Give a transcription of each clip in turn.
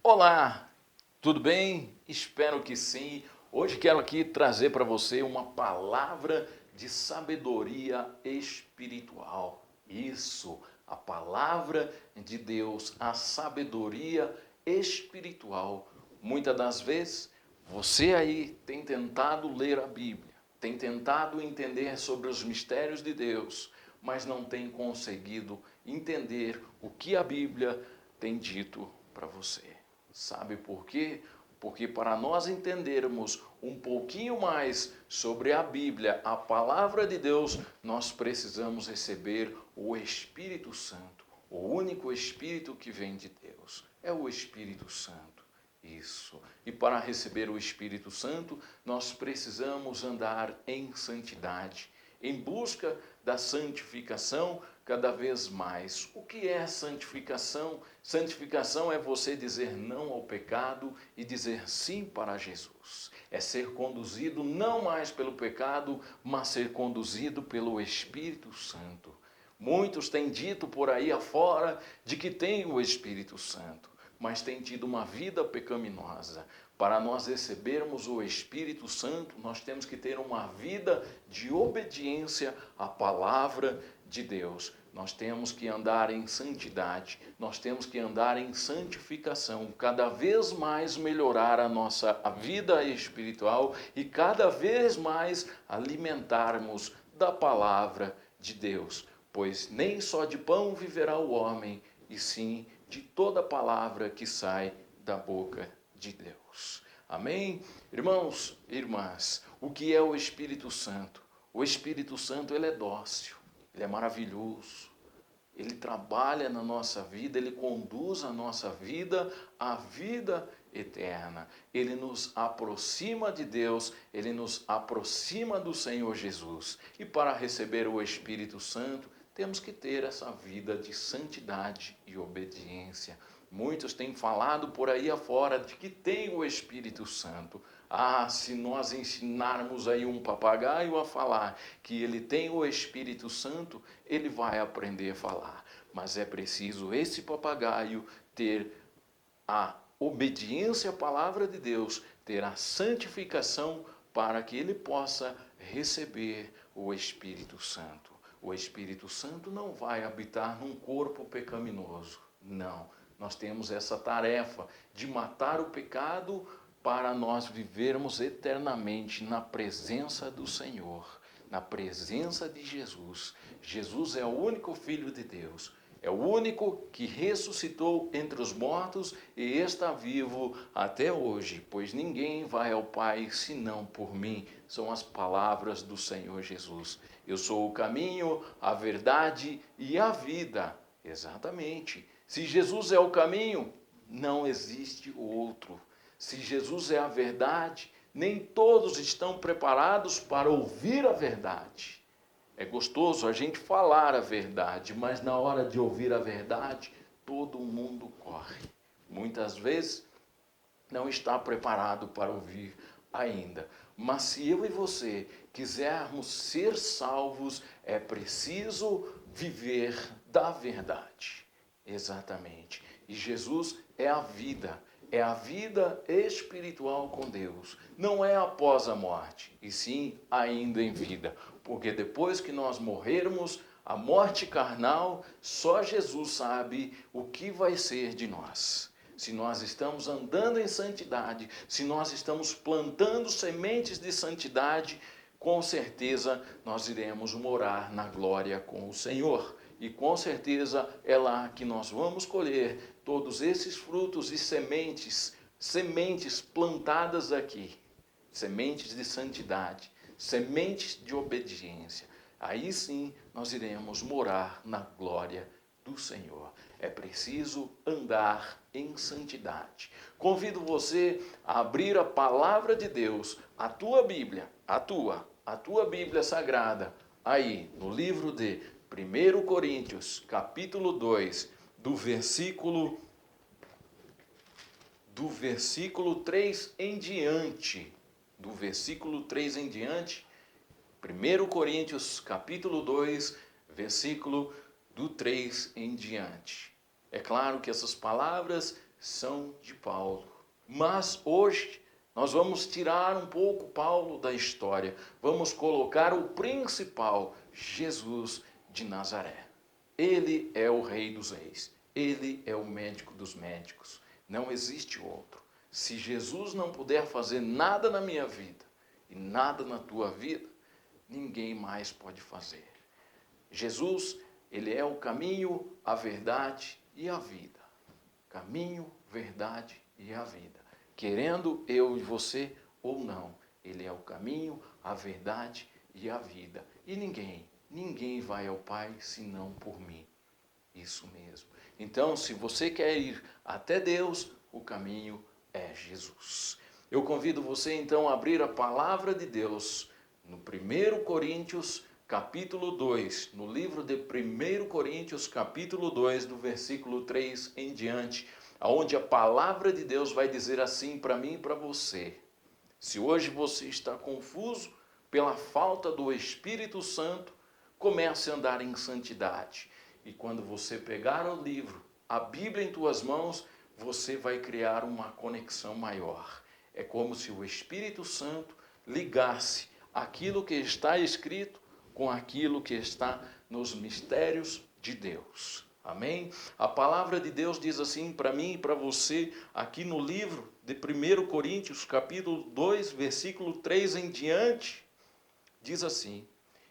Olá, tudo bem? Espero que sim. Hoje quero aqui trazer para você uma palavra de sabedoria espiritual. Isso, a palavra de Deus, a sabedoria espiritual. Muitas das vezes você aí tem tentado ler a Bíblia, tem tentado entender sobre os mistérios de Deus, mas não tem conseguido entender o que a Bíblia tem dito para você. Sabe por quê? Porque para nós entendermos um pouquinho mais sobre a Bíblia, a palavra de Deus, nós precisamos receber o Espírito Santo. O único Espírito que vem de Deus é o Espírito Santo. Isso. E para receber o Espírito Santo, nós precisamos andar em santidade, em busca da santificação cada vez mais. O que é santificação? Santificação é você dizer não ao pecado e dizer sim para Jesus. É ser conduzido não mais pelo pecado, mas ser conduzido pelo Espírito Santo. Muitos têm dito por aí afora de que têm o Espírito Santo, mas têm tido uma vida pecaminosa. Para nós recebermos o Espírito Santo, nós temos que ter uma vida de obediência à palavra de Deus. Nós temos que andar em santidade, nós temos que andar em santificação, cada vez mais melhorar a nossa vida espiritual e cada vez mais alimentarmos da palavra de Deus. Pois nem só de pão viverá o homem, e sim de toda palavra que sai da boca de Deus. Amém? Irmãos e irmãs, o que é o Espírito Santo? O Espírito Santo, ele é dócil, ele é maravilhoso, ele trabalha na nossa vida, ele conduz a nossa vida à vida eterna. Ele nos aproxima de Deus, ele nos aproxima do Senhor Jesus. E para receber o Espírito Santo, temos que ter essa vida de santidade e obediência. Muitos têm falado por aí afora de que tem o Espírito Santo. Ah, se nós ensinarmos aí um papagaio a falar que ele tem o Espírito Santo, ele vai aprender a falar. Mas é preciso esse papagaio ter a obediência à palavra de Deus, ter a santificação para que ele possa receber o Espírito Santo. O Espírito Santo não vai habitar num corpo pecaminoso, não. Nós temos essa tarefa de matar o pecado para nós vivermos eternamente na presença do Senhor, na presença de Jesus. Jesus é o único Filho de Deus, é o único que ressuscitou entre os mortos e está vivo até hoje, pois ninguém vai ao Pai senão por mim. São as palavras do Senhor Jesus. Eu sou o caminho, a verdade e a vida. Exatamente. Se Jesus é o caminho, não existe outro. Se Jesus é a verdade, nem todos estão preparados para ouvir a verdade. É gostoso a gente falar a verdade, mas na hora de ouvir a verdade, todo mundo corre. Muitas vezes não está preparado para ouvir ainda. Mas se eu e você quisermos ser salvos, é preciso viver da verdade. Exatamente. E Jesus é a vida espiritual com Deus. Não é após a morte, e sim ainda em vida. Porque depois que nós morrermos, a morte carnal, só Jesus sabe o que vai ser de nós. Se nós estamos andando em santidade, se nós estamos plantando sementes de santidade, com certeza nós iremos morar na glória com o Senhor. E com certeza é lá que nós vamos colher todos esses frutos e sementes plantadas aqui, sementes de santidade, sementes de obediência. Aí sim nós iremos morar na glória do Senhor. É preciso andar em santidade. Convido você a abrir a palavra de Deus, a tua Bíblia, a tua Bíblia Sagrada, aí no livro de 1 Coríntios, capítulo 2, do versículo 3 em diante. Do versículo 3 em diante, 1 Coríntios, capítulo 2, versículo do 3 em diante. É claro que essas palavras são de Paulo. Mas hoje nós vamos tirar um pouco Paulo da história. Vamos colocar o principal, Jesus de Nazaré. Ele é o Rei dos Reis. Ele é o médico dos médicos. Não existe outro. Se Jesus não puder fazer nada na minha vida e nada na tua vida, ninguém mais pode fazer. Jesus, ele é o caminho, a verdade e a vida. Caminho, verdade e a vida. Querendo eu e você ou não, ele é o caminho, a verdade e a vida. E ninguém vai ao Pai senão por mim. Isso mesmo. Então, se você quer ir até Deus, o caminho é Jesus. Eu convido você então a abrir a palavra de Deus no 1 Coríntios capítulo 2, no livro de 1 Coríntios capítulo 2, do versículo 3 em diante, onde a palavra de Deus vai dizer assim para mim e para você. Se hoje você está confuso pela falta do Espírito Santo, comece a andar em santidade. E quando você pegar o livro, a Bíblia em tuas mãos, você vai criar uma conexão maior. É como se o Espírito Santo ligasse aquilo que está escrito com aquilo que está nos mistérios de Deus. Amém? A palavra de Deus diz assim para mim e para você, aqui no livro de 1 Coríntios, capítulo 2, versículo 3 em diante, diz assim: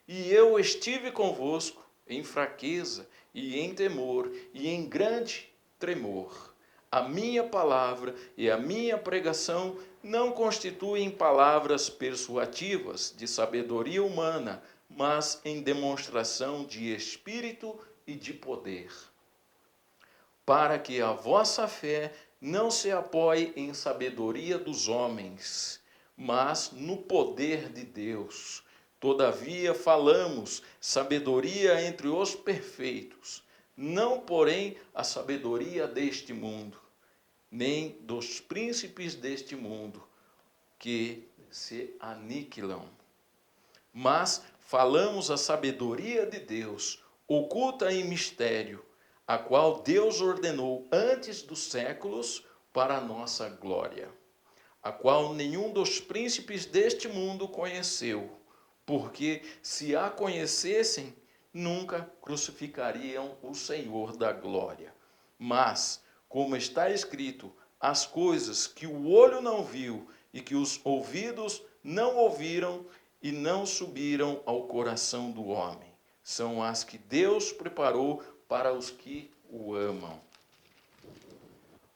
E eu estive convosco em fraqueza e em temor e em grande tremor. A minha palavra e a minha pregação não constituem palavras persuasivas de sabedoria humana, mas em demonstração de espírito e de poder, para que a vossa fé não se apoie em sabedoria dos homens, mas no poder de Deus. Todavia falamos sabedoria entre os perfeitos, não porém a sabedoria deste mundo, nem dos príncipes deste mundo, que se aniquilam. Mas falamos a sabedoria de Deus, oculta em mistério, a qual Deus ordenou antes dos séculos para a nossa glória, a qual nenhum dos príncipes deste mundo conheceu, porque se a conhecessem, nunca crucificariam o Senhor da glória. Mas, como está escrito, as coisas que o olho não viu e que os ouvidos não ouviram e não subiram ao coração do homem, são as que Deus preparou para os que o amam.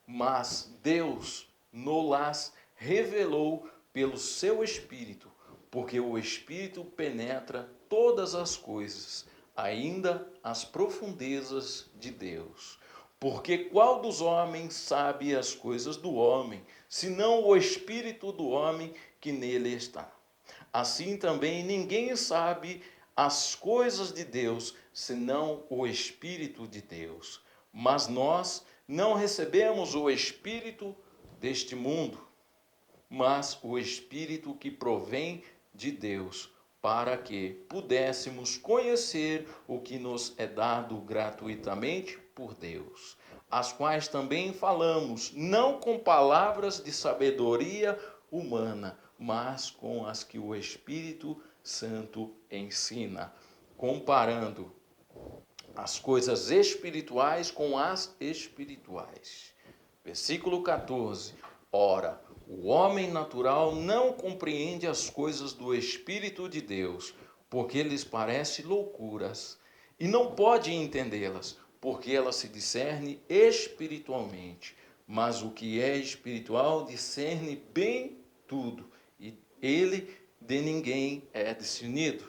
Mas Deus nos revelou pelo seu Espírito, porque o Espírito penetra todas as coisas, ainda as profundezas de Deus. Porque qual dos homens sabe as coisas do homem, senão o Espírito do homem que nele está? Assim também ninguém sabe as coisas de Deus, senão o Espírito de Deus. Mas nós não recebemos o Espírito deste mundo, mas o Espírito que provém de Deus, para que pudéssemos conhecer o que nos é dado gratuitamente por Deus, as quais também falamos, não com palavras de sabedoria humana, mas com as que o Espírito Santo ensina, comparando as coisas espirituais com as espirituais. Versículo 14. Ora, o homem natural não compreende as coisas do Espírito de Deus, porque lhes parece loucuras, e não pode entendê-las, porque elas se discernem espiritualmente. Mas o que é espiritual discerne bem tudo, e ele de ninguém é discernido.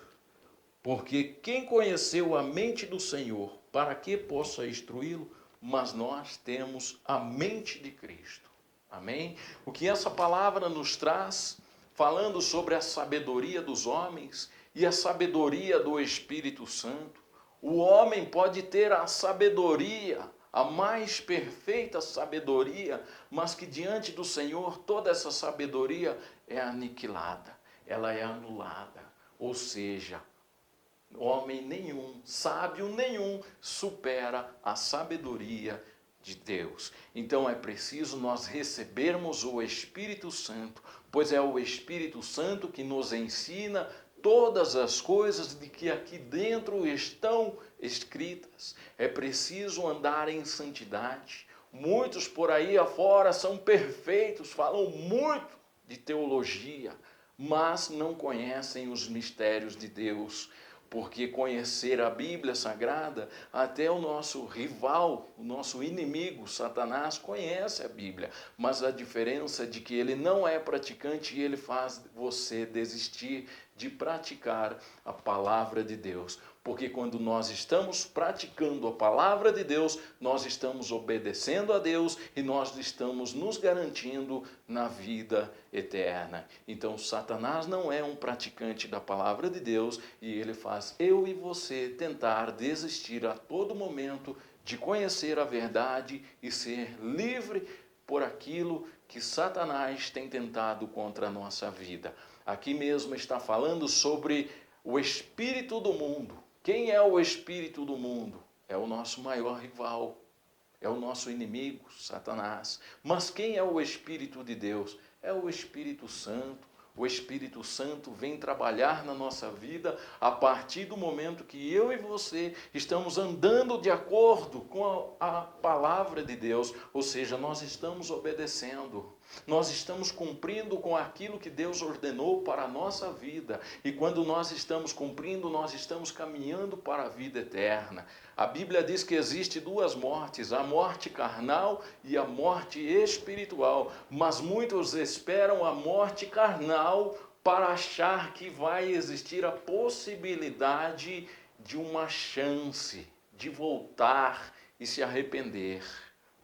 Porque quem conheceu a mente do Senhor, para que possa instruí-lo? Mas nós temos a mente de Cristo. Amém? O que essa palavra nos traz, falando sobre a sabedoria dos homens e a sabedoria do Espírito Santo. O homem pode ter a sabedoria, a mais perfeita sabedoria, mas que diante do Senhor toda essa sabedoria é aniquilada, ela é anulada. Ou seja, homem nenhum, sábio nenhum, supera a sabedoria de Deus. Então é preciso nós recebermos o Espírito Santo, pois é o Espírito Santo que nos ensina todas as coisas de que aqui dentro estão escritas. É preciso andar em santidade. Muitos por aí afora são perfeitos, falam muito de teologia, mas não conhecem os mistérios de Deus. Porque conhecer a Bíblia Sagrada, até o nosso rival, o nosso inimigo, Satanás, conhece a Bíblia. Mas a diferença é de que ele não é praticante e ele faz você desistir de praticar a palavra de Deus. Porque quando nós estamos praticando a palavra de Deus, nós estamos obedecendo a Deus e nós estamos nos garantindo na vida eterna. Então Satanás não é um praticante da palavra de Deus e ele faz eu e você tentar desistir a todo momento de conhecer a verdade e ser livre por aquilo que Satanás tem tentado contra a nossa vida. Aqui mesmo está falando sobre o espírito do mundo. Quem é o espírito do mundo? É o nosso maior rival, é o nosso inimigo, Satanás. Mas quem é o Espírito de Deus? É o Espírito Santo. O Espírito Santo vem trabalhar na nossa vida a partir do momento que eu e você estamos andando de acordo com a palavra de Deus, ou seja, nós estamos obedecendo. Nós estamos cumprindo com aquilo que Deus ordenou para a nossa vida. E quando nós estamos cumprindo, nós estamos caminhando para a vida eterna. A Bíblia diz que existe duas mortes, a morte carnal e a morte espiritual. Mas muitos esperam a morte carnal para achar que vai existir a possibilidade de uma chance de voltar e se arrepender.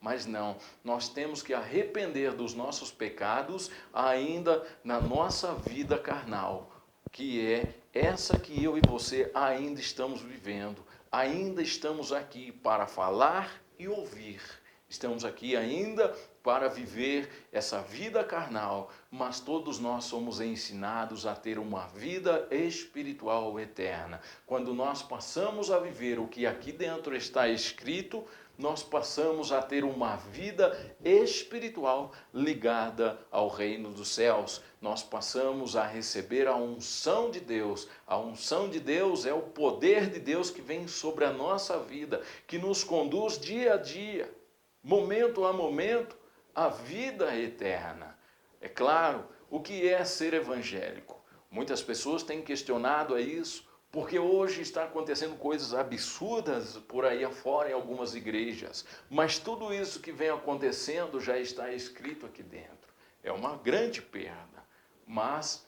Mas não, nós temos que arrepender dos nossos pecados ainda na nossa vida carnal, que é essa que eu e você ainda estamos vivendo. Ainda estamos aqui para falar e ouvir. Estamos aqui ainda para viver essa vida carnal, mas todos nós somos ensinados a ter uma vida espiritual eterna. Quando nós passamos a viver o que aqui dentro está escrito, nós passamos a ter uma vida espiritual ligada ao reino dos céus. Nós passamos a receber a unção de Deus. A unção de Deus é o poder de Deus que vem sobre a nossa vida, que nos conduz dia a dia, momento a momento, à vida eterna. É claro, o que é ser evangélico? Muitas pessoas têm questionado a isso, porque hoje está acontecendo coisas absurdas por aí afora em algumas igrejas. Mas tudo isso que vem acontecendo já está escrito aqui dentro. É uma grande perda, mas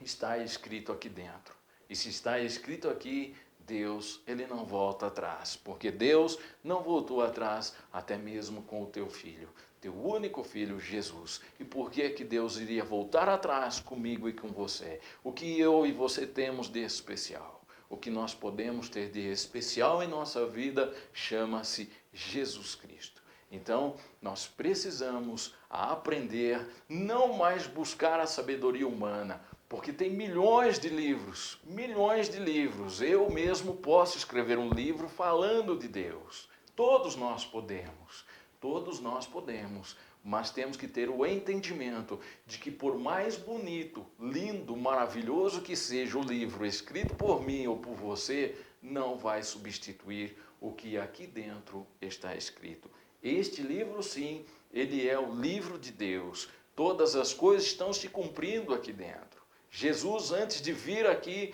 está escrito aqui dentro. E se está escrito aqui, Deus, ele não volta atrás. Porque Deus não voltou atrás até mesmo com o teu filho. Teu único filho, Jesus. E por que que Deus iria voltar atrás comigo e com você? O que eu e você temos de especial? O que nós podemos ter de especial em nossa vida chama-se Jesus Cristo. Então, nós precisamos aprender, não mais buscar a sabedoria humana, porque tem milhões de livros, milhões de livros. Eu mesmo posso escrever um livro falando de Deus. Todos nós podemos. Todos nós podemos, mas temos que ter o entendimento de que por mais bonito, lindo, maravilhoso que seja o livro escrito por mim ou por você, não vai substituir o que aqui dentro está escrito. Este livro, sim, ele é o livro de Deus. Todas as coisas estão se cumprindo aqui dentro. Jesus, antes de vir aqui,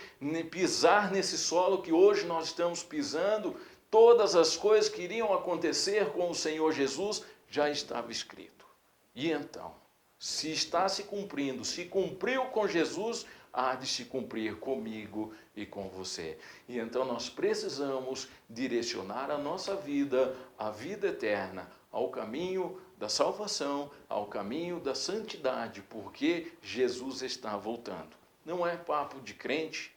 pisar nesse solo que hoje nós estamos pisando, todas as coisas que iriam acontecer com o Senhor Jesus já estava escrito. E então, se está se cumprindo, se cumpriu com Jesus, há de se cumprir comigo e com você. E então nós precisamos direcionar a nossa vida, a vida eterna, ao caminho da salvação, ao caminho da santidade, porque Jesus está voltando. Não é papo de crente,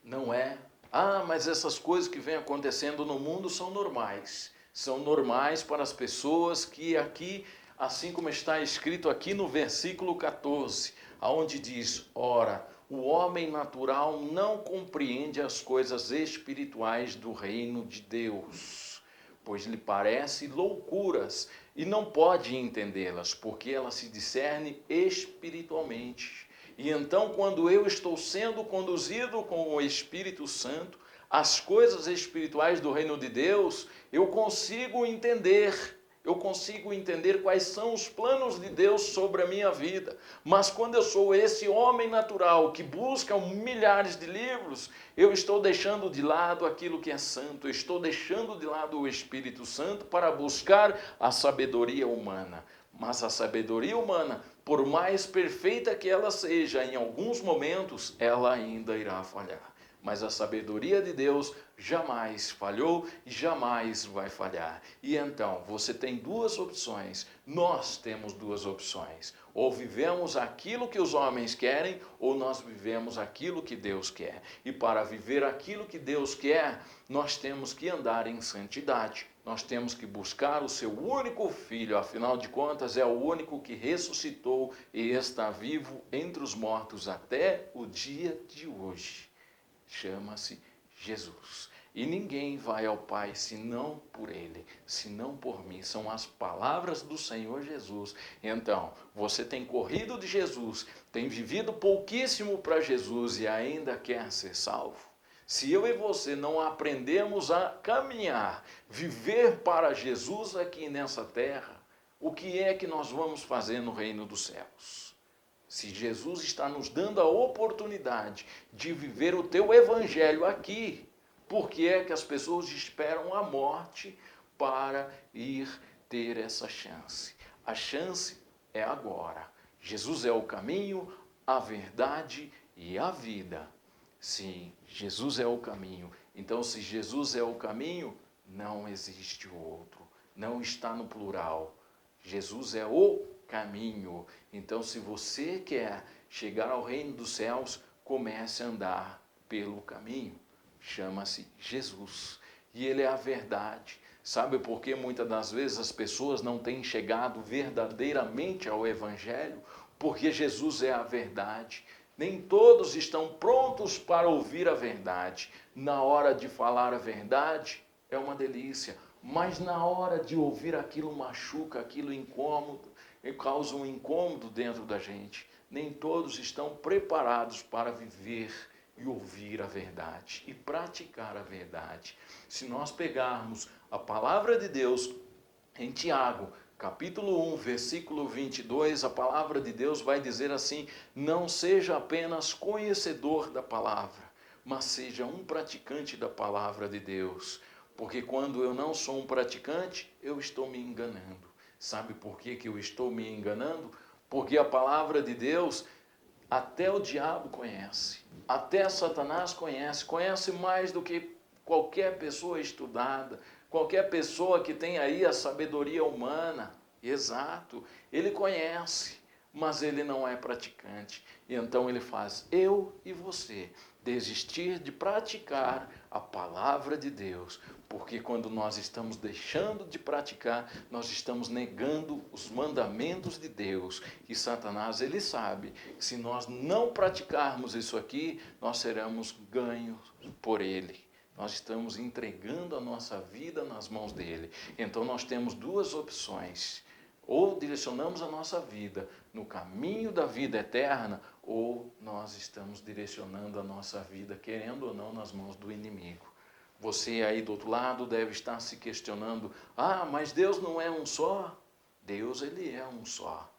não é. Ah, mas essas coisas que vêm acontecendo no mundo são normais. São normais para as pessoas que aqui, assim como está escrito aqui no versículo 14, aonde diz, ora, o homem natural não compreende as coisas espirituais do reino de Deus, pois lhe parece loucuras e não pode entendê-las, porque ela se discerne espiritualmente. E então, quando eu estou sendo conduzido com o Espírito Santo, as coisas espirituais do reino de Deus, eu consigo entender quais são os planos de Deus sobre a minha vida. Mas quando eu sou esse homem natural que busca milhares de livros, eu estou deixando de lado aquilo que é santo, eu estou deixando de lado o Espírito Santo para buscar a sabedoria humana. Mas a sabedoria humana, por mais perfeita que ela seja, em alguns momentos ela ainda irá falhar. Mas a sabedoria de Deus jamais falhou e jamais vai falhar. E então, você tem duas opções. Nós temos duas opções. Ou vivemos aquilo que os homens querem, ou nós vivemos aquilo que Deus quer. E para viver aquilo que Deus quer, nós temos que andar em santidade. Nós temos que buscar o seu único filho, afinal de contas é o único que ressuscitou e está vivo entre os mortos até o dia de hoje. Chama-se Jesus. E ninguém vai ao Pai senão por Ele, senão por mim. São as palavras do Senhor Jesus. Então, você tem corrido de Jesus, tem vivido pouquíssimo para Jesus e ainda quer ser salvo? Se eu e você não aprendemos a caminhar, viver para Jesus aqui nessa terra, o que é que nós vamos fazer no reino dos céus? Se Jesus está nos dando a oportunidade de viver o teu evangelho aqui, por que é que as pessoas esperam a morte para ir ter essa chance? A chance é agora. Jesus é o caminho, a verdade e a vida. Sim, Jesus é o caminho. Então, se Jesus é o caminho, não existe outro. Não está no plural. Jesus é o caminho. Então, se você quer chegar ao reino dos céus, comece a andar pelo caminho. Chama-se Jesus. E Ele é a verdade. Sabe por que muitas das vezes as pessoas não têm chegado verdadeiramente ao Evangelho? Porque Jesus é a verdade. Nem todos estão prontos para ouvir a verdade. Na hora de falar a verdade, é uma delícia. Mas na hora de ouvir aquilo machuca, aquilo incômodo, causa um incômodo dentro da gente. Nem todos estão preparados para viver e ouvir a verdade e praticar a verdade. Se nós pegarmos a palavra de Deus em Tiago, capítulo 1, versículo 22, a palavra de Deus vai dizer assim: não seja apenas conhecedor da palavra, mas seja um praticante da palavra de Deus. Porque quando eu não sou um praticante, eu estou me enganando. Sabe por que eu estou me enganando? Porque a palavra de Deus, até o diabo conhece, até Satanás conhece mais do que qualquer pessoa estudada, qualquer pessoa que tem aí a sabedoria humana. Exato, ele conhece, mas ele não é praticante. E então ele faz eu e você desistir de praticar a palavra de Deus, porque quando nós estamos deixando de praticar, nós estamos negando os mandamentos de Deus. E Satanás, ele sabe que se nós não praticarmos isso aqui, nós seremos ganhos por ele. Nós estamos entregando a nossa vida nas mãos dele. Então nós temos duas opções: ou direcionamos a nossa vida no caminho da vida eterna, ou nós estamos direcionando a nossa vida, querendo ou não, nas mãos do inimigo. Você aí do outro lado deve estar se questionando: mas Deus não é um só? Deus, ele é um só,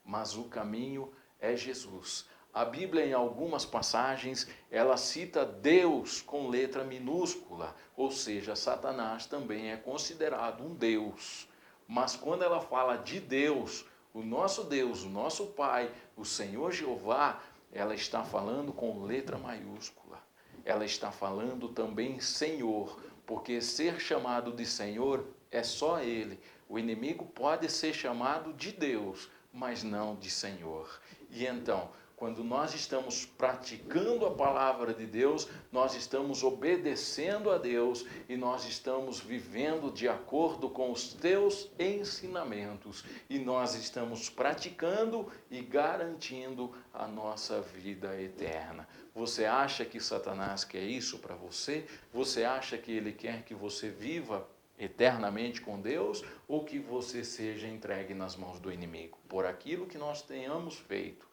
mas o caminho é Jesus. A Bíblia, em algumas passagens, ela cita Deus com letra minúscula, ou seja, Satanás também é considerado um Deus. Mas quando ela fala de Deus, o nosso Pai, o Senhor Jeová, ela está falando com letra maiúscula. Ela está falando também Senhor, porque ser chamado de Senhor é só Ele. O inimigo pode ser chamado de Deus, mas não de Senhor. E então, quando nós estamos praticando a palavra de Deus, nós estamos obedecendo a Deus e nós estamos vivendo de acordo com os teus ensinamentos. E nós estamos praticando e garantindo a nossa vida eterna. Você acha que Satanás quer isso para você? Você acha que ele quer que você viva eternamente com Deus, ou que você seja entregue nas mãos do inimigo, por aquilo que nós tenhamos feito.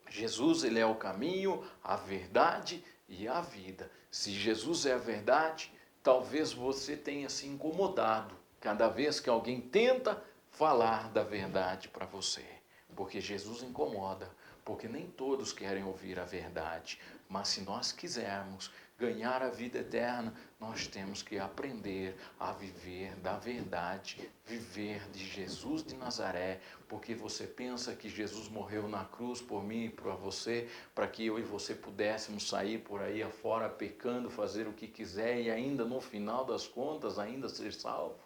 Jesus, ele é o caminho, a verdade e a vida. Se Jesus é a verdade, talvez você tenha se incomodado cada vez que alguém tenta falar da verdade para você, porque Jesus incomoda, porque nem todos querem ouvir a verdade, mas se nós quisermos ganhar a vida eterna, nós temos que aprender a viver da verdade, viver de Jesus de Nazaré, porque você pensa que Jesus morreu na cruz por mim e por você, para que eu e você pudéssemos sair por aí afora pecando, fazer o que quiser e ainda no final das contas ainda ser salvo?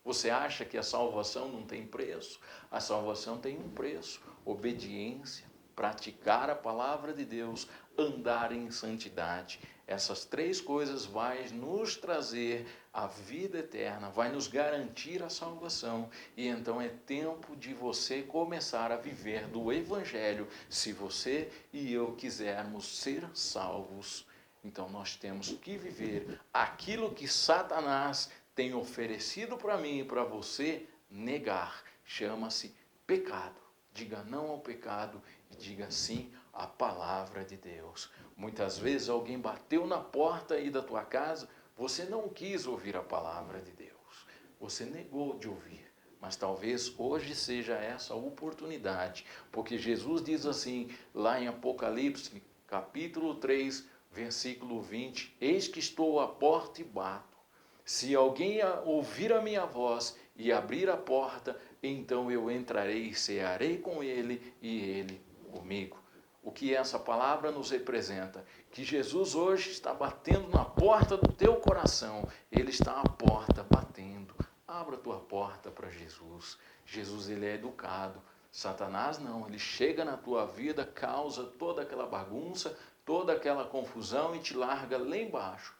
Você acha que a salvação não tem preço? A salvação tem um preço: obediência, praticar a palavra de Deus, andar em santidade. Essas três coisas vai nos trazer a vida eterna, vai nos garantir a salvação. E então é tempo de você começar a viver do Evangelho, se você e eu quisermos ser salvos. Então nós temos que viver aquilo que Satanás tem oferecido para mim e para você negar. Chama-se pecado. Diga não ao pecado e diga sim à palavra de Deus. Muitas vezes alguém bateu na porta aí da tua casa, você não quis ouvir a palavra de Deus. Você negou de ouvir. Mas talvez hoje seja essa a oportunidade, porque Jesus diz assim, lá em Apocalipse, capítulo 3, versículo 20, eis que estou à porta e bato. Se alguém ouvir a minha voz e abrir a porta, então eu entrarei e cearei com ele e ele comigo. O que essa palavra nos representa? Que Jesus hoje está batendo na porta do teu coração. Ele está à porta batendo. Abra a tua porta para Jesus. Jesus, ele é educado. Satanás não, ele chega na tua vida, causa toda aquela bagunça, toda aquela confusão e te larga lá embaixo.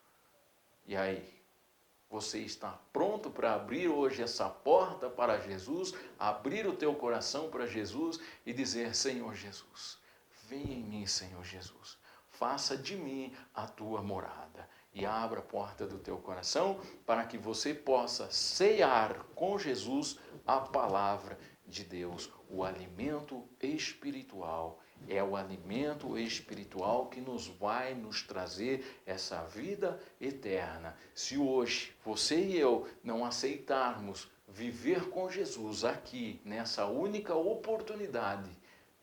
E aí? Você está pronto para abrir hoje essa porta para Jesus, abrir o teu coração para Jesus e dizer: Senhor Jesus, vem em mim, Senhor Jesus, faça de mim a tua morada. E abra a porta do teu coração para que você possa cear com Jesus a palavra de Deus, o alimento espiritual. É o alimento espiritual que vai nos trazer essa vida eterna. Se hoje você e eu não aceitarmos viver com Jesus aqui, nessa única oportunidade,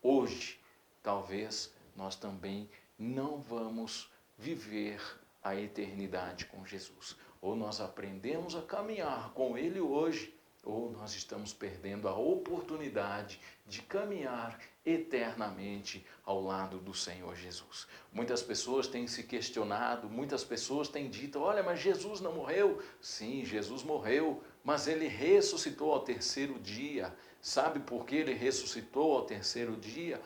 hoje, talvez nós também não vamos viver a eternidade com Jesus. Ou nós aprendemos a caminhar com Ele hoje, ou nós estamos perdendo a oportunidade de caminhar eternamente ao lado do Senhor Jesus. Muitas pessoas têm se questionado, muitas pessoas têm dito: olha, mas Jesus não morreu? Sim, Jesus morreu, mas ele ressuscitou ao terceiro dia. Sabe por que ele ressuscitou ao terceiro dia?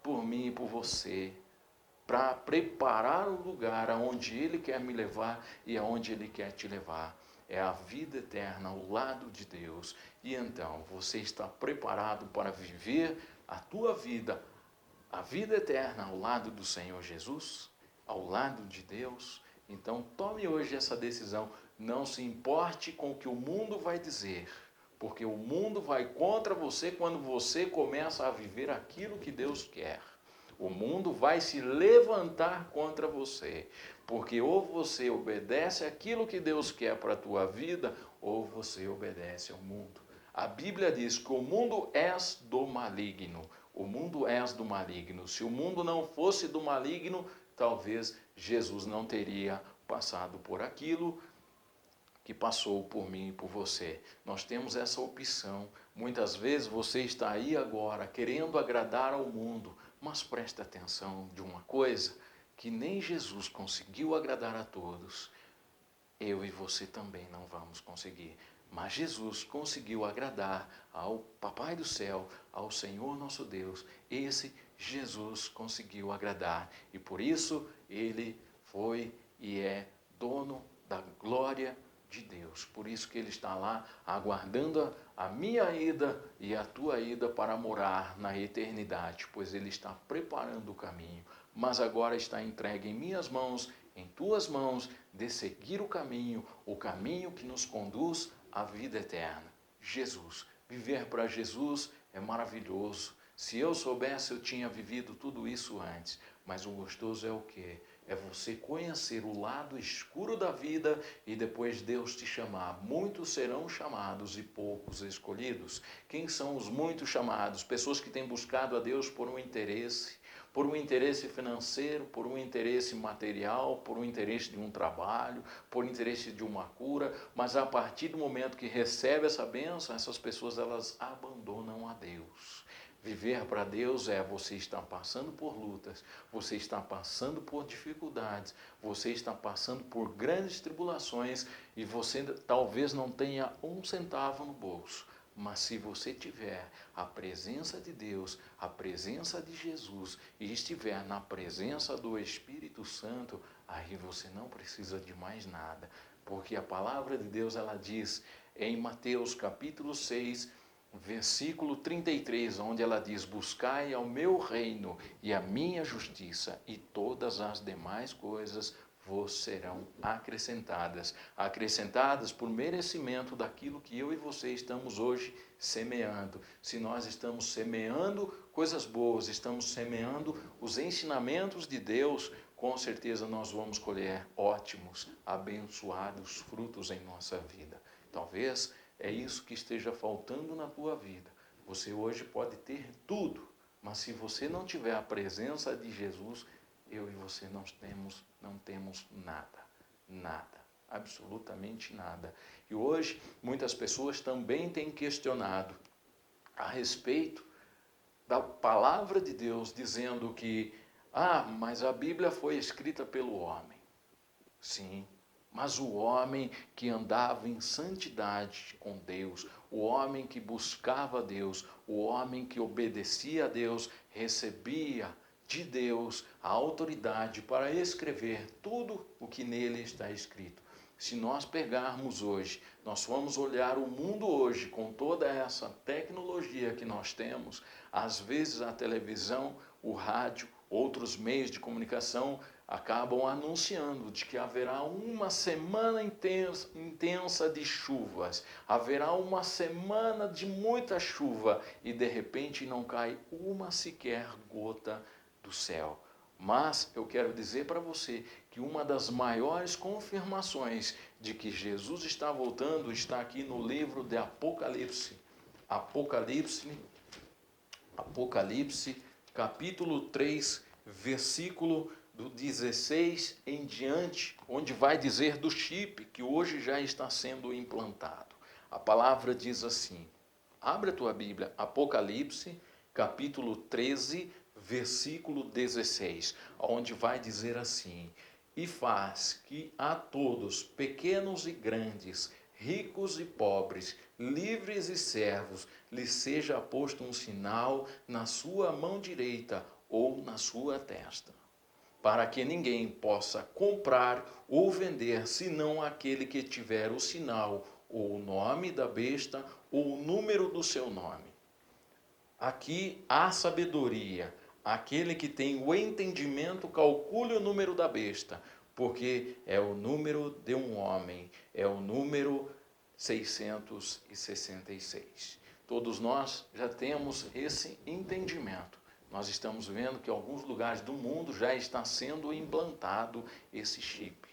Por mim e por você, para preparar o lugar aonde ele quer me levar e aonde ele quer te levar. É a vida eterna ao lado de Deus. E então, você está preparado para viver a tua vida, a vida eterna ao lado do Senhor Jesus, ao lado de Deus? Então, tome hoje essa decisão. Não se importe com o que o mundo vai dizer, porque o mundo vai contra você quando você começa a viver aquilo que Deus quer. O mundo vai se levantar contra você, porque ou você obedece aquilo que Deus quer para a tua vida, ou você obedece ao mundo. A Bíblia diz que o mundo és do maligno. O mundo és do maligno. Se o mundo não fosse do maligno, talvez Jesus não teria passado por aquilo que passou por mim e por você. Nós temos essa opção. Muitas vezes você está aí agora querendo agradar ao mundo, mas preste atenção de uma coisa, que nem Jesus conseguiu agradar a todos, eu e você também não vamos conseguir. Mas Jesus conseguiu agradar ao Papai do céu, ao Senhor nosso Deus. Esse Jesus conseguiu agradar. E por isso ele foi e é dono da glória de Deus. Por isso que ele está lá aguardando a minha ida e a tua ida para morar na eternidade, pois ele está preparando o caminho. Mas agora está entregue em minhas mãos em tuas mãos de seguir o caminho que nos conduz à vida eterna. Jesus. Viver para Jesus é maravilhoso. Se eu soubesse, eu tinha vivido tudo isso antes. Mas o gostoso é o quê? É você conhecer o lado escuro da vida e depois Deus te chamar. Muitos serão chamados e poucos escolhidos. Quem são os muitos chamados? Pessoas que têm buscado a Deus por um interesse financeiro, por um interesse material, por um interesse de um trabalho, por um interesse de uma cura, mas a partir do momento que recebe essa bênção, essas pessoas elas abandonam a Deus. Viver para Deus é você estar passando por lutas, você está passando por dificuldades, você está passando por grandes tribulações e você talvez não tenha um centavo no bolso. Mas se você tiver a presença de Deus, a presença de Jesus e estiver na presença do Espírito Santo, aí você não precisa de mais nada. Porque a palavra de Deus ela diz em Mateus capítulo 6, versículo 33, onde ela diz: buscai ao meu reino e a minha justiça, e todas as demais coisas vos serão acrescentadas. Acrescentadas por merecimento daquilo que eu e você estamos hoje semeando. Se nós estamos semeando coisas boas, estamos semeando os ensinamentos de Deus, com certeza nós vamos colher ótimos, abençoados frutos em nossa vida. Talvez é isso que esteja faltando na tua vida. Você hoje pode ter tudo, mas se você não tiver a presença de Jesus, eu e você não temos nada, nada, absolutamente nada. E hoje muitas pessoas também têm questionado a respeito da palavra de Deus, dizendo que, mas a Bíblia foi escrita pelo homem. Sim, mas o homem que andava em santidade com Deus, o homem que buscava Deus, o homem que obedecia a Deus, recebia de Deus a autoridade para escrever tudo o que nele está escrito. Se nós pegarmos hoje, nós vamos olhar o mundo hoje com toda essa tecnologia que nós temos, às vezes a televisão, o rádio, outros meios de comunicação acabam anunciando de que haverá uma semana intensa de chuvas, haverá uma semana de muita chuva e de repente não cai uma sequer gota do céu. Mas eu quero dizer para você que uma das maiores confirmações de que Jesus está voltando está aqui no livro de Apocalipse. Apocalipse, capítulo 3, versículo do 16 em diante, onde vai dizer do chip que hoje já está sendo implantado. A palavra diz assim, abre a tua Bíblia, Apocalipse, capítulo 13, versículo 16, onde vai dizer assim, e faz que a todos, pequenos e grandes, ricos e pobres, livres e servos, lhes seja posto um sinal na sua mão direita ou na sua testa, para que ninguém possa comprar ou vender, senão aquele que tiver o sinal, ou o nome da besta, ou o número do seu nome. Aqui há sabedoria. Aquele que tem o entendimento, calcule o número da besta, porque é o número de um homem, é o número 666. Todos nós já temos esse entendimento. Nós estamos vendo que em alguns lugares do mundo já está sendo implantado esse chip.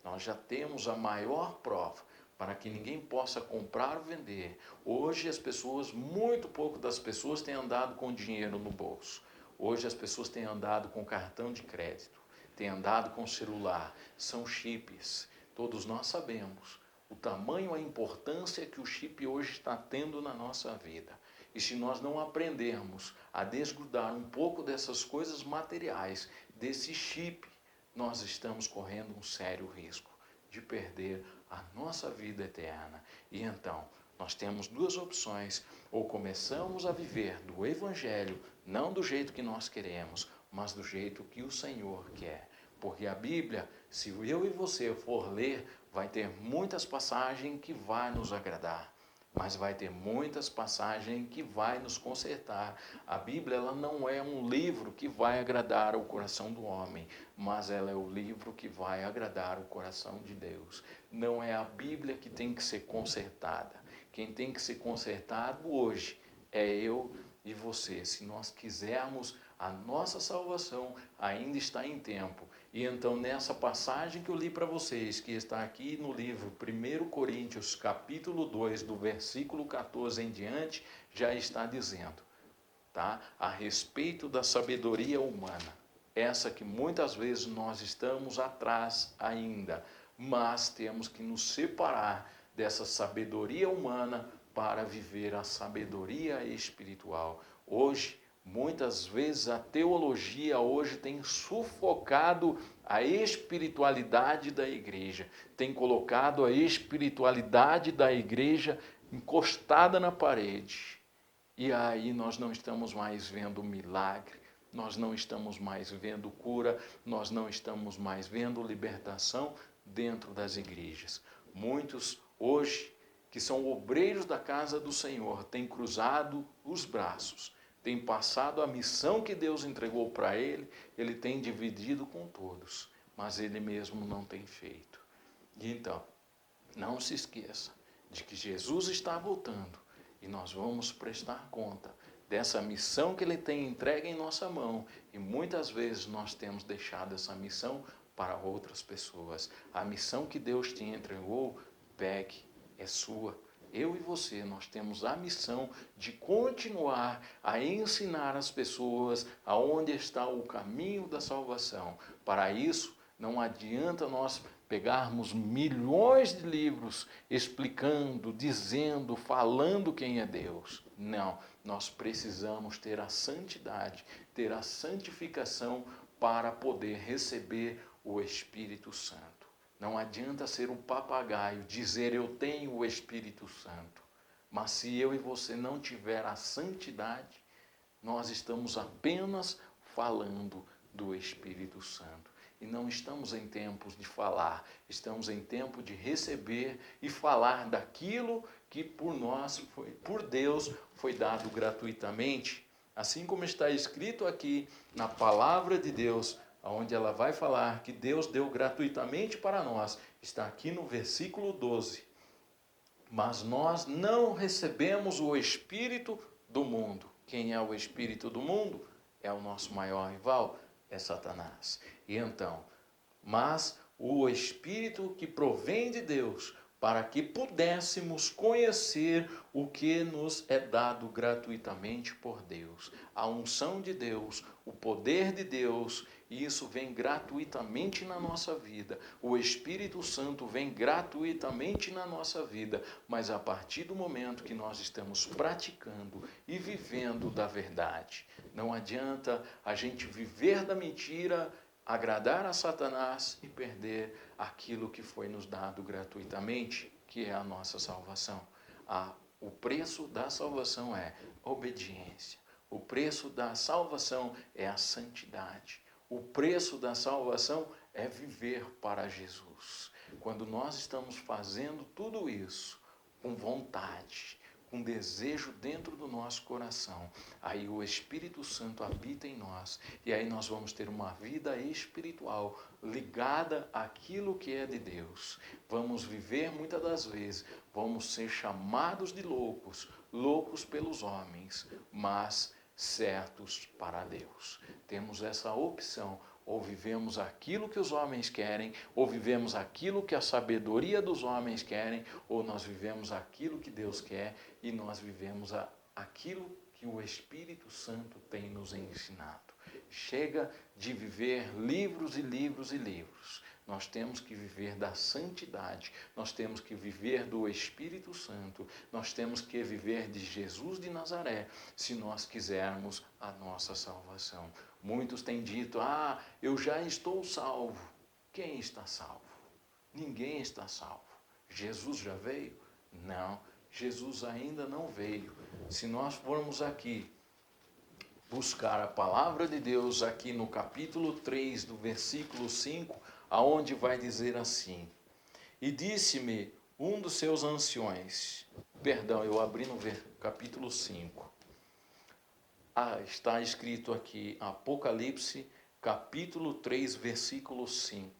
Nós já temos a maior prova para que ninguém possa comprar ou vender. Hoje as pessoas, muito pouco das pessoas têm andado com dinheiro no bolso. Hoje as pessoas têm andado com cartão de crédito, têm andado com celular, são chips. Todos nós sabemos o tamanho, a importância que o chip hoje está tendo na nossa vida. E se nós não aprendermos a desgrudar um pouco dessas coisas materiais, desse chip, nós estamos correndo um sério risco de perder a nossa vida eterna. E então, nós temos duas opções: ou começamos a viver do Evangelho, não do jeito que nós queremos, mas do jeito que o Senhor quer. Porque a Bíblia, se eu e você for ler, vai ter muitas passagens que vai nos agradar. mas vai ter muitas passagens que vai nos consertar. A Bíblia, ela não é um livro que vai agradar o coração do homem, mas ela é o livro que vai agradar o coração de Deus. Não é a Bíblia que tem que ser consertada. Quem tem que ser consertado hoje é eu e você. Se nós quisermos, a nossa salvação ainda está em tempo. E então nessa passagem que eu li para vocês, que está aqui no livro 1 Coríntios capítulo 2, do versículo 14 em diante, já está dizendo, tá? A respeito da sabedoria humana. Essa que muitas vezes nós estamos atrás ainda, mas temos que nos separar dessa sabedoria humana para viver a sabedoria espiritual. Hoje, muitas vezes a teologia hoje tem sufocado a espiritualidade da igreja, tem colocado a espiritualidade da igreja encostada na parede. E aí nós não estamos mais vendo milagre, nós não estamos mais vendo cura, nós não estamos mais vendo libertação dentro das igrejas. Muitos hoje, que são obreiros da casa do Senhor, têm cruzado os braços, têm passado a missão que Deus entregou para ele tem dividido com todos, mas ele mesmo não tem feito. E então, não se esqueça de que Jesus está voltando e nós vamos prestar conta dessa missão que ele tem entregue em nossa mão, e muitas vezes nós temos deixado essa missão para outras pessoas. A missão que Deus te entregou, pegue, é sua. Eu e você, nós temos a missão de continuar a ensinar as pessoas aonde está o caminho da salvação. Para isso, não adianta nós pegarmos milhões de livros explicando, dizendo, falando quem é Deus. Não, nós precisamos ter a santidade, ter a santificação para poder receber o Espírito Santo. Não adianta ser um papagaio, dizer eu tenho o Espírito Santo. Mas se eu e você não tiver a santidade, nós estamos apenas falando do Espírito Santo. E não estamos em tempos de falar, estamos em tempo de receber e falar daquilo que por Deus foi dado gratuitamente. Assim como está escrito aqui na palavra de Deus, onde ela vai falar que Deus deu gratuitamente para nós, está aqui no versículo 12. Mas nós não recebemos o Espírito do mundo. Quem é o Espírito do mundo? É o nosso maior rival, é Satanás. E então, mas o Espírito que provém de Deus, para que pudéssemos conhecer o que nos é dado gratuitamente por Deus. A unção de Deus, o poder de Deus, e isso vem gratuitamente na nossa vida. O Espírito Santo vem gratuitamente na nossa vida, mas a partir do momento que nós estamos praticando e vivendo da verdade. Não adianta a gente viver da mentira, agradar a Satanás e perder aquilo que foi nos dado gratuitamente, que é a nossa salvação. O preço da salvação é obediência. O preço da salvação é a santidade. O preço da salvação é viver para Jesus. Quando nós estamos fazendo tudo isso com vontade, com desejo dentro do nosso coração, aí o Espírito Santo habita em nós, e aí nós vamos ter uma vida espiritual ligada àquilo que é de Deus. Vamos viver muitas das vezes, vamos ser chamados de loucos, loucos pelos homens, mas certos para Deus. Temos essa opção, ou vivemos aquilo que os homens querem, ou vivemos aquilo que a sabedoria dos homens querem, ou nós vivemos aquilo que Deus quer, e nós vivemos aquilo que o Espírito Santo tem nos ensinado. Chega de viver livros e livros e livros. Nós temos que viver da santidade, nós temos que viver do Espírito Santo, nós temos que viver de Jesus de Nazaré, se nós quisermos a nossa salvação. Muitos têm dito, eu já estou salvo. Quem está salvo? Ninguém está salvo. Jesus já veio? Não, Jesus ainda não veio. Se nós formos aqui buscar a palavra de Deus aqui no capítulo 3, do versículo 5, aonde vai dizer assim: E disse-me um dos seus anciões, Perdão, eu abri no capítulo 5. Está escrito aqui, Apocalipse, capítulo 3, versículo 5.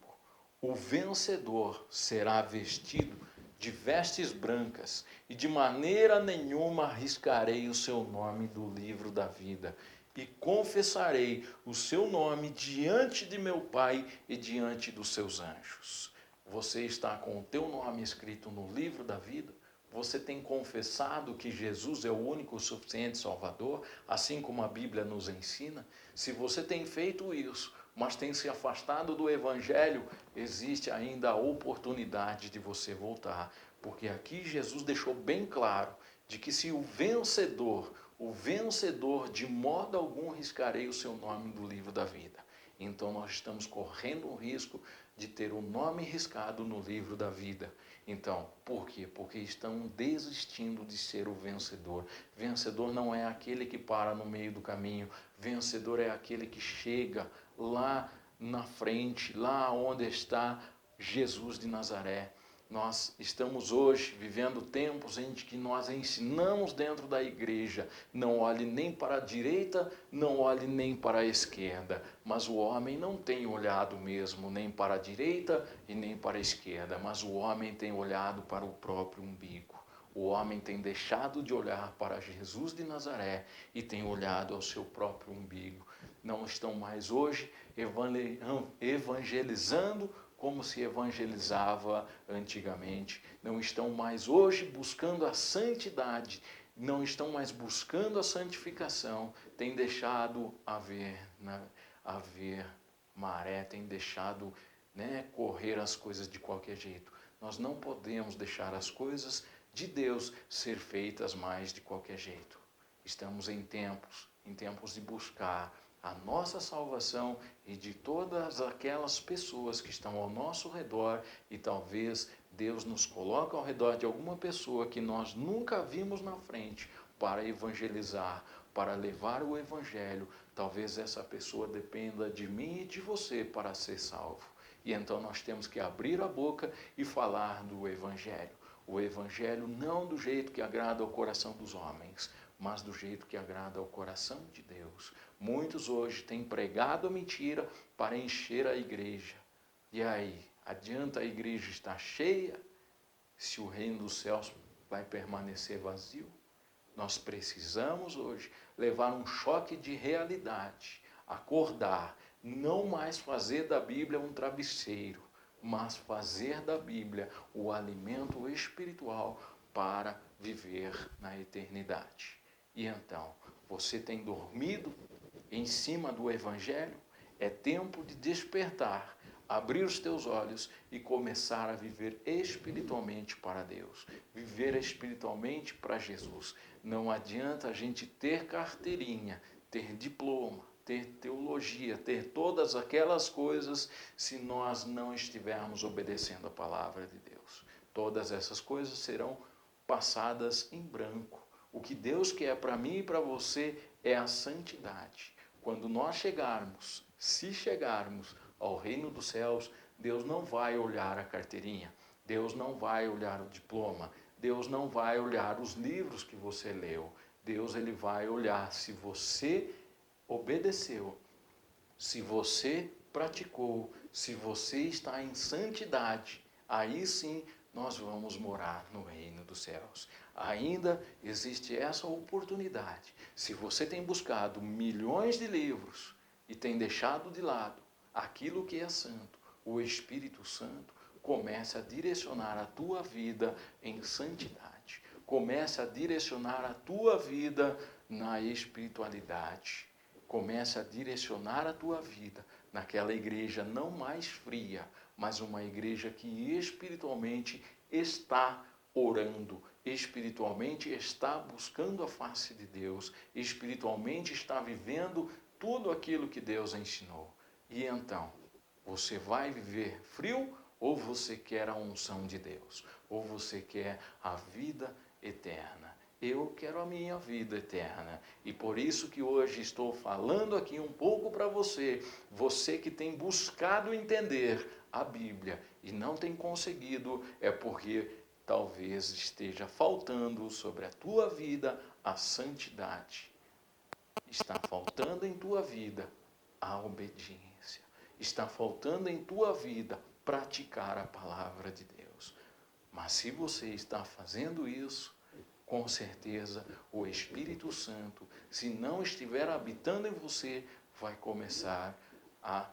O vencedor será vestido de vestes brancas, e de maneira nenhuma arriscarei o seu nome do livro da vida, e confessarei o seu nome diante de meu Pai e diante dos seus anjos. Você está com o teu nome escrito no livro da vida? Você tem confessado que Jesus é o único suficiente Salvador, assim como a Bíblia nos ensina? Se você tem feito isso, mas tem se afastado do Evangelho, existe ainda a oportunidade de você voltar. Porque aqui Jesus deixou bem claro de que se o vencedor de modo algum riscarei o seu nome do livro da vida. Então nós estamos correndo o risco de ter o nome riscado no livro da vida. Então, por quê? Porque estão desistindo de ser o vencedor. Vencedor não é aquele que para no meio do caminho. Vencedor é aquele que chega lá na frente, lá onde está Jesus de Nazaré. Nós estamos hoje vivendo tempos em que nós ensinamos dentro da igreja, não olhe nem para a direita, não olhe nem para a esquerda. Mas o homem não tem olhado mesmo nem para a direita e nem para a esquerda, mas o homem tem olhado para o próprio umbigo. O homem tem deixado de olhar para Jesus de Nazaré e tem olhado ao seu próprio umbigo. Não estão mais hoje evangelizando como se evangelizava antigamente. Não estão mais hoje buscando a santidade, não estão mais buscando a santificação, têm deixado haver maré, têm deixado correr as coisas de qualquer jeito. Nós não podemos deixar as coisas de Deus ser feitas mais de qualquer jeito. Estamos em tempos de buscar a nossa salvação e de todas aquelas pessoas que estão ao nosso redor, e talvez Deus nos coloque ao redor de alguma pessoa que nós nunca vimos na frente para evangelizar, para levar o evangelho. Talvez essa pessoa dependa de mim e de você para ser salvo. E então nós temos que abrir a boca e falar do evangelho. O evangelho não do jeito que agrada ao coração dos homens, mas do jeito que agrada ao coração de Deus. Muitos hoje têm pregado a mentira para encher a igreja. E aí, adianta a igreja estar cheia se o reino dos céus vai permanecer vazio? Nós precisamos hoje levar um choque de realidade, acordar, não mais fazer da Bíblia um travesseiro, mas fazer da Bíblia o alimento espiritual para viver na eternidade. E então, você tem dormido em cima do Evangelho? É tempo de despertar, abrir os teus olhos e começar a viver espiritualmente para Deus, viver espiritualmente para Jesus. Não adianta a gente ter carteirinha, ter diploma, ter teologia, ter todas aquelas coisas, se nós não estivermos obedecendo a palavra de Deus. Todas essas coisas serão passadas em branco. O que Deus quer para mim e para você é a santidade. Quando nós chegarmos, se chegarmos ao reino dos céus, Deus não vai olhar a carteirinha, Deus não vai olhar o diploma, Deus não vai olhar os livros que você leu. Deus ele vai olhar se você obedeceu, se você praticou, se você está em santidade. Aí sim nós vamos morar no reino dos céus. Ainda existe essa oportunidade. Se você tem buscado milhões de livros e tem deixado de lado aquilo que é santo, o Espírito Santo comece a direcionar a tua vida em santidade. Comece a direcionar a tua vida na espiritualidade. Comece a direcionar a tua vida naquela igreja não mais fria, mas uma igreja que espiritualmente está orando, espiritualmente está buscando a face de Deus, espiritualmente está vivendo tudo aquilo que Deus ensinou. E então, você vai viver frio ou você quer a unção de Deus? Ou você quer a vida eterna? Eu quero a minha vida eterna. E por isso que hoje estou falando aqui um pouco para você, você que tem buscado entender a Bíblia e não tem conseguido, é porque talvez esteja faltando sobre a tua vida a santidade. Está faltando em tua vida a obediência. Está faltando em tua vida praticar a palavra de Deus. Mas se você está fazendo isso, com certeza o Espírito Santo, se não estiver habitando em você, vai começar a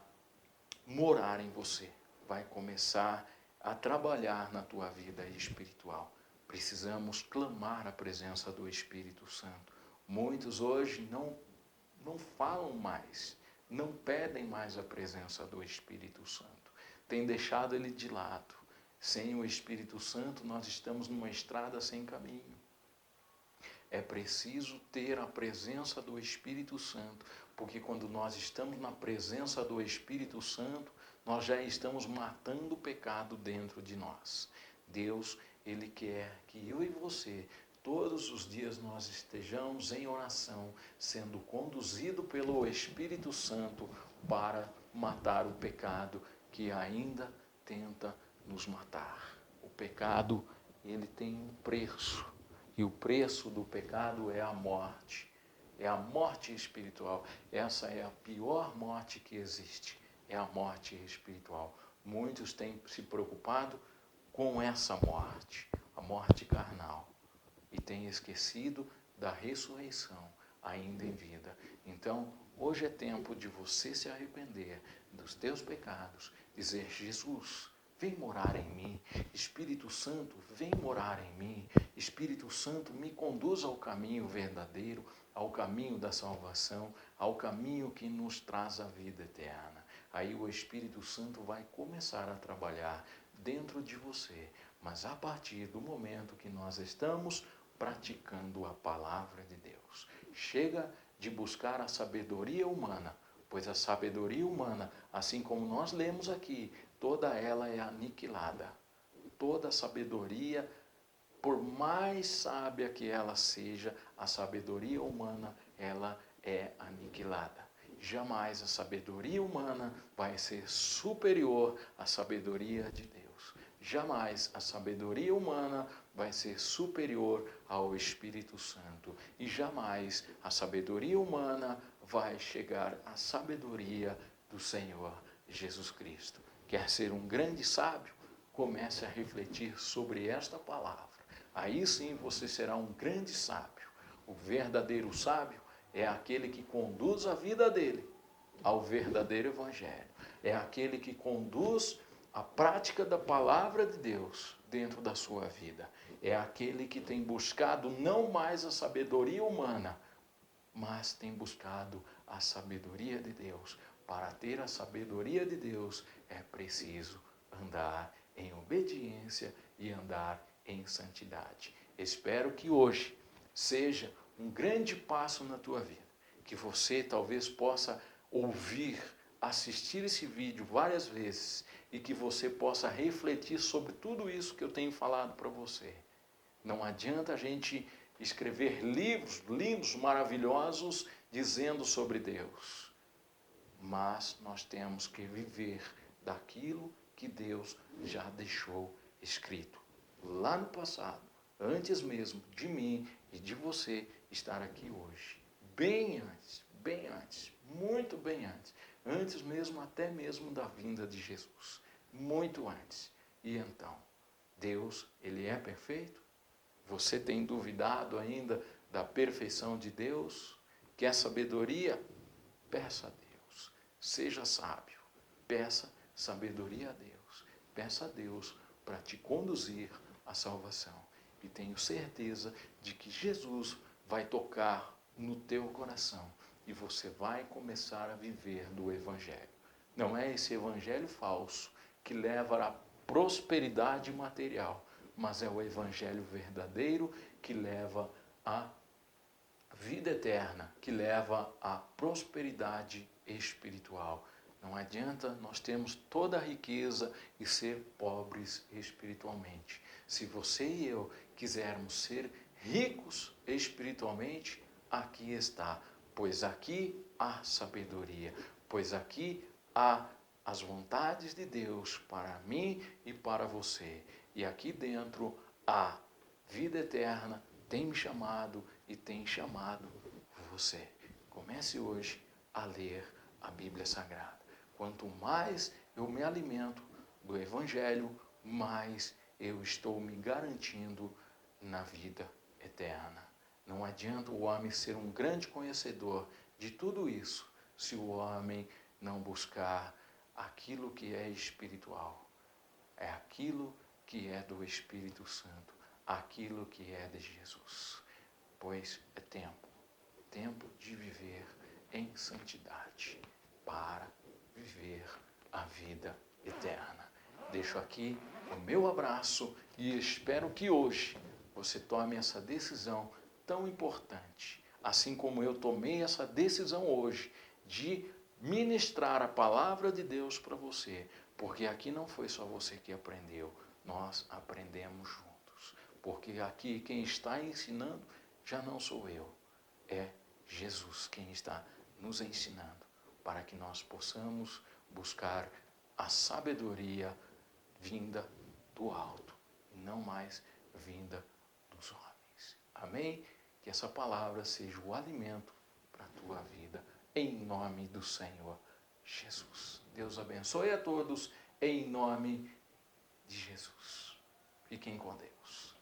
morar em você. Vai começar a trabalhar na tua vida espiritual. Precisamos clamar a presença do Espírito Santo. Muitos hoje não falam mais, não pedem mais a presença do Espírito Santo. Têm deixado ele de lado. Sem o Espírito Santo, nós estamos numa estrada sem caminho. É preciso ter a presença do Espírito Santo, porque quando nós estamos na presença do Espírito Santo, nós já estamos matando o pecado dentro de nós. Deus, Ele quer que eu e você, todos os dias nós estejamos em oração, sendo conduzido pelo Espírito Santo para matar o pecado que ainda tenta nos matar. O pecado, ele tem um preço. E o preço do pecado é a morte. É a morte espiritual. Essa é a pior morte que existe. É a morte espiritual. Muitos têm se preocupado com essa morte, a morte carnal. E têm esquecido da ressurreição ainda em vida. Então, hoje é tempo de você se arrepender dos teus pecados. Dizer, Jesus, vem morar em mim. Espírito Santo, vem morar em mim. Espírito Santo, me conduz ao caminho verdadeiro, ao caminho da salvação, ao caminho que nos traz a vida eterna. Aí o Espírito Santo vai começar a trabalhar dentro de você. Mas a partir do momento que nós estamos praticando a palavra de Deus. Chega de buscar a sabedoria humana, pois a sabedoria humana, assim como nós lemos aqui, toda ela é aniquilada. Toda sabedoria, por mais sábia que ela seja, a sabedoria humana, ela é aniquilada. Jamais a sabedoria humana vai ser superior à sabedoria de Deus. Jamais a sabedoria humana vai ser superior ao Espírito Santo. E jamais a sabedoria humana vai chegar à sabedoria do Senhor Jesus Cristo. Quer ser um grande sábio? Comece a refletir sobre esta palavra. Aí sim você será um grande sábio. O verdadeiro sábio é aquele que conduz a vida dele ao verdadeiro evangelho. É aquele que conduz a prática da palavra de Deus dentro da sua vida. É aquele que tem buscado não mais a sabedoria humana, mas tem buscado a sabedoria de Deus. Para ter a sabedoria de Deus, é preciso andar em obediência e andar em santidade. Espero que hoje seja um grande passo na tua vida, que você talvez possa ouvir, assistir esse vídeo várias vezes e que você possa refletir sobre tudo isso que eu tenho falado para você. Não adianta a gente escrever livros lindos, maravilhosos, dizendo sobre Deus. Mas nós temos que viver daquilo que Deus já deixou escrito. Lá no passado, antes mesmo de mim e de você estar aqui hoje. Bem antes, muito bem antes. Antes mesmo, até mesmo da vinda de Jesus. Muito antes. E então, Deus, Ele é perfeito? Você tem duvidado ainda da perfeição de Deus? Quer sabedoria? Peça a Deus. Seja sábio. Peça sabedoria a Deus. Peça a Deus para te conduzir à salvação. E tenho certeza de que Jesus vai tocar no teu coração e você vai começar a viver do Evangelho. Não é esse Evangelho falso que leva à prosperidade material, mas é o Evangelho verdadeiro que leva à vida eterna, que leva à prosperidade espiritual. Não adianta nós termos toda a riqueza e ser pobres espiritualmente. Se você e eu quisermos ser ricos espiritualmente, aqui está, pois aqui há sabedoria, pois aqui há as vontades de Deus para mim e para você. E aqui dentro a vida eterna tem me chamado e tem chamado você. Comece hoje a ler a Bíblia Sagrada. Quanto mais eu me alimento do Evangelho, mais eu estou me garantindo na vida eterna. Não adianta o homem ser um grande conhecedor de tudo isso, se o homem não buscar aquilo que é espiritual. É aquilo que é do Espírito Santo, aquilo que é de Jesus. Pois é tempo de viver em santidade para viver a vida eterna. Deixo aqui o meu abraço e espero que hoje você tome essa decisão tão importante, assim como eu tomei essa decisão hoje de ministrar a palavra de Deus para você, porque aqui não foi só você que aprendeu, nós aprendemos juntos, porque aqui quem está ensinando já não sou eu, é Jesus quem está nos ensinando, para que nós possamos buscar a sabedoria vinda do alto, e não mais vinda dos homens. Amém? Que essa palavra seja o alimento para a tua vida, em nome do Senhor Jesus. Deus abençoe a todos, em nome de Jesus. Fiquem com Deus.